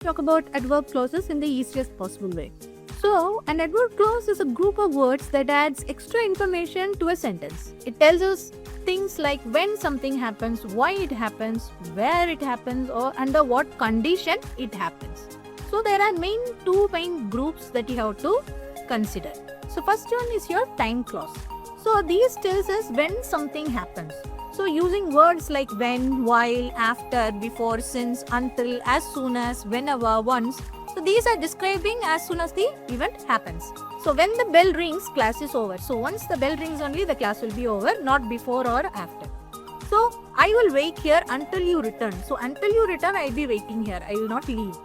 talk about adverb clauses in the easiest possible way. So, an adverb clause is a group of words that adds extra information to a sentence. It tells us things like when something happens, why it happens, where it happens, or under what condition it happens. So, there are two main groups that you have to consider. So, first one is your time clause. So, these tells us when something happens. So, using words like when, while, after, before, since, until, as soon as, whenever, once. So, these are describing as soon as the event happens. So, when the bell rings, class is over. So, once the bell rings only, the class will be over, not before or after. So, I will wait here until you return. So, until you return, I will be waiting here. I will not leave.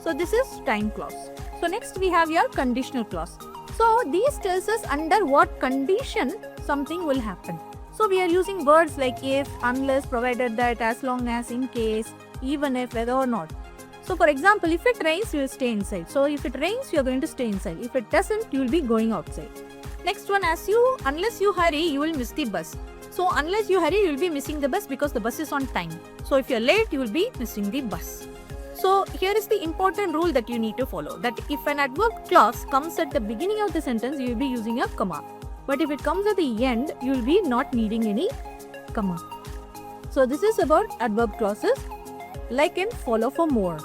So, this is time clause. So, next we have your conditional clause. So, these tells us under what condition something will happen. So, we are using words like if, unless, provided that, as long as, in case, even if, whether or not. So, for example, if it rains, you will stay inside. So, if it rains, you are going to stay inside. If it doesn't, you will be going outside. Next one, unless you hurry, you will miss the bus. So, unless you hurry, you will be missing the bus because the bus is on time. So, if you are late, you will be missing the bus. So, here is the important rule that you need to follow. That if an adverb clause comes at the beginning of the sentence, you will be using a comma. But if it comes at the end, you will be not needing any comma. So, this is about adverb clauses. Like and follow for more.